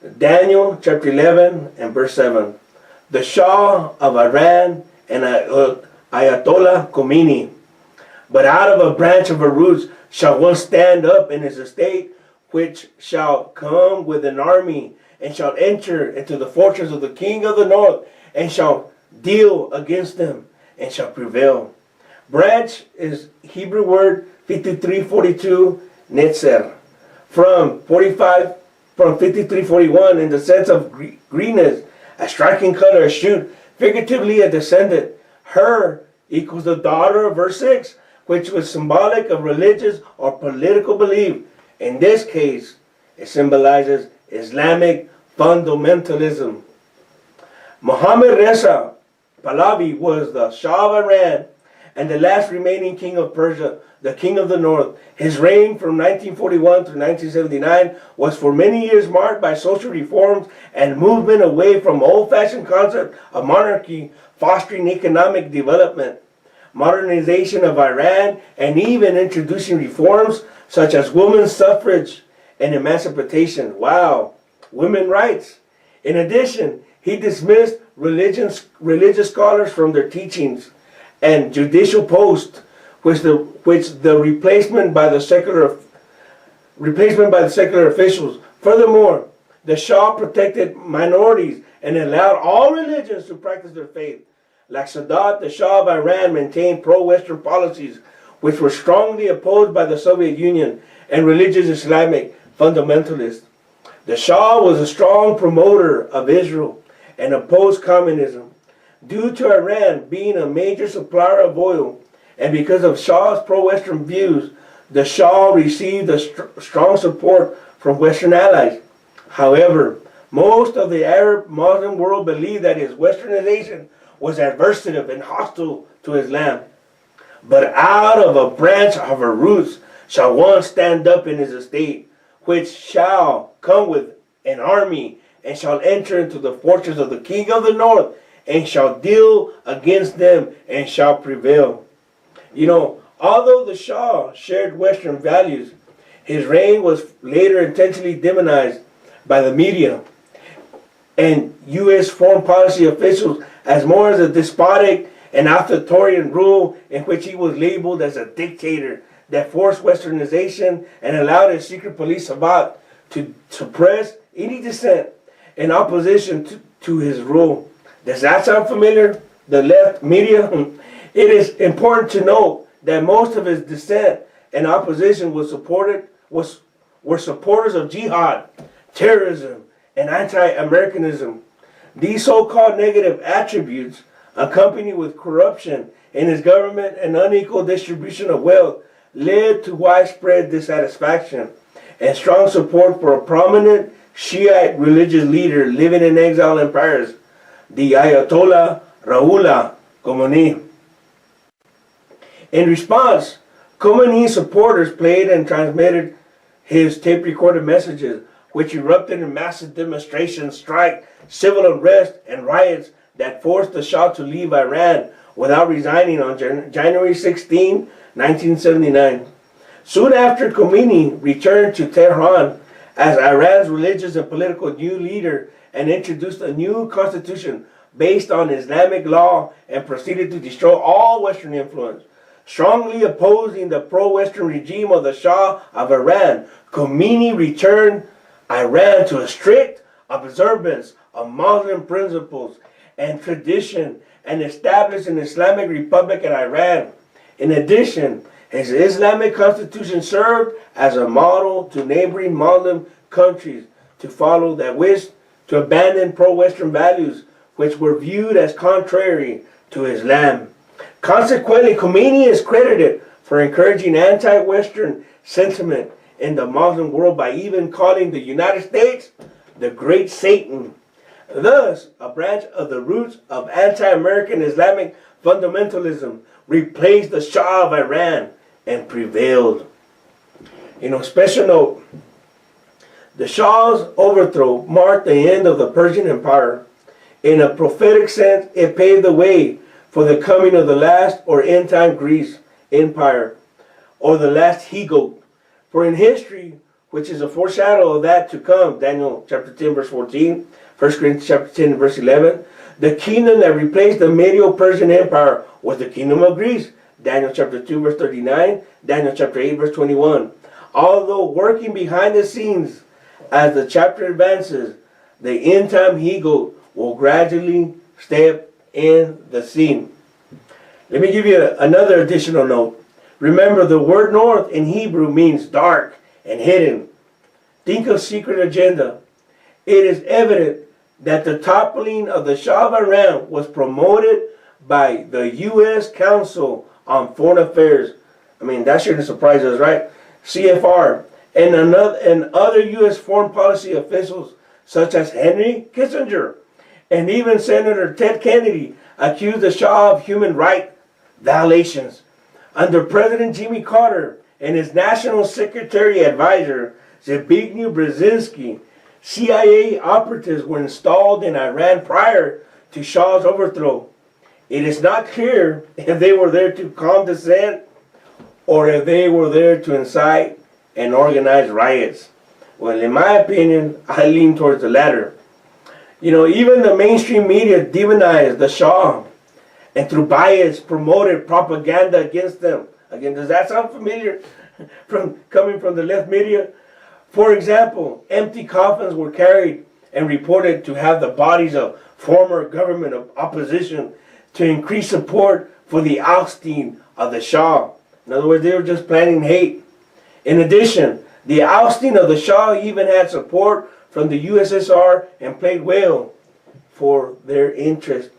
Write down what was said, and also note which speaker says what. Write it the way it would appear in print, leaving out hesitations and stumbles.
Speaker 1: Daniel chapter 11 and verse 7. The Shah of Iran and Ayatollah Khomeini. But out of a branch of her roots shall one stand up in his estate, which shall come with an army, and shall enter into the fortress of the king of the north, and shall deal against them, and shall prevail. Branch is Hebrew word 5342 nayt-tser. From 5341 in the sense of greenness, a striking color, a shoot, figuratively a descendant. Her equals the daughter of verse 6, which was symbolic of religious or political belief. In this case, it symbolizes Islamic fundamentalism. Mohammad Reza Pahlavi was the Shah of Iran and the last remaining king of Persia, the king of the north. His reign from 1941 to 1979 was for many years marked by social reforms and movement away from old-fashioned concept of monarchy, fostering economic development, modernization of Iran, and even introducing reforms such as women's suffrage and emancipation. Wow, women's rights. In addition, he dismissed religious scholars from their teachings and judicial posts, which the replacement by the secular officials. Furthermore, the Shah protected minorities and allowed all religions to practice their faith. Like Sadat, the Shah of Iran maintained pro-Western policies, which were strongly opposed by the Soviet Union and religious Islamic fundamentalists. The Shah was a strong promoter of Israel and opposed communism. Due to Iran being a major supplier of oil, and because of Shah's pro-Western views, the Shah received strong support from Western allies. However, most of the Arab Muslim world believed that his westernization was adversative and hostile to Islam. But out of a branch of her roots shall one stand up in his estate, which shall come with an army, and shall enter into the fortress of the king of the north, and shall deal against them, and shall prevail. You know, although the Shah shared Western values, his reign was later intentionally demonized by the media and U.S. foreign policy officials as more as a despotic and authoritarian rule in which he was labeled as a dictator that forced westernization and allowed his secret police Sadat to suppress any dissent and opposition to his rule. Does that sound familiar? The left media? It is important to note that most of his dissent and opposition were supporters of jihad, terrorism, and anti-Americanism. These so-called negative attributes, accompanied with corruption in his government and unequal distribution of wealth, led to widespread dissatisfaction and strong support for a prominent Shiite religious leader living in exile in Paris, the Ayatollah Khomeini. In response, Khomeini's supporters played and transmitted his tape-recorded messages, which erupted in massive demonstrations, strike, civil unrest, and riots that forced the Shah to leave Iran without resigning on January 16, 1979. Soon after, Khomeini returned to Tehran as Iran's religious and political new leader and introduced a new constitution based on Islamic law and proceeded to destroy all Western influence. Strongly opposing the pro-Western regime of the Shah of Iran, Khomeini returned Iran to a strict observance of Muslim principles and tradition and established an Islamic Republic in Iran. In addition, his Islamic constitution served as a model to neighboring Muslim countries to follow that wished to abandon pro-Western values which were viewed as contrary to Islam. Consequently, Khomeini is credited for encouraging anti-Western sentiment in the Muslim world by even calling the United States the Great Satan. Thus, a branch of the roots of anti-American Islamic fundamentalism replaced the Shah of Iran and prevailed. Special note, the Shah's overthrow marked the end of the Persian Empire. In a prophetic sense, it paved the way for the coming of the last or end-time Greece Empire, or the last he-goat. For in history, which is a foreshadow of that to come. Daniel chapter 10 verse 14, 1 Corinthians chapter 10 verse 11. The kingdom that replaced the Medo-Persian Empire was the kingdom of Greece. Daniel chapter 2 verse 39, Daniel chapter 8 verse 21. Although working behind the scenes, as the chapter advances, the end time he-goat will gradually step in the scene. Let me give you another additional note. Remember, the word north in Hebrew means dark and hidden. Think of secret agenda. It is evident that the toppling of the Shah of Iran was promoted by the U.S. Council on Foreign Affairs. I mean, that shouldn't surprise us, right? CFR and other U.S. foreign policy officials such as Henry Kissinger and even Senator Ted Kennedy accused the Shah of human rights violations. Under President Jimmy Carter and his National Security Advisor Zbigniew Brzezinski, CIA operatives were installed in Iran prior to Shah's overthrow. It is not clear if they were there to calm dissent or if they were there to incite and organize riots. Well, in my opinion, I lean towards the latter. You know, even the mainstream media demonized the Shah and through bias promoted propaganda against them. Again, does that sound familiar coming from the left media? For example, empty coffins were carried and reported to have the bodies of former government of opposition to increase support for the ousting of the Shah. In other words, they were just planning hate. In addition, the ousting of the Shah even had support from the USSR and played well for their interest.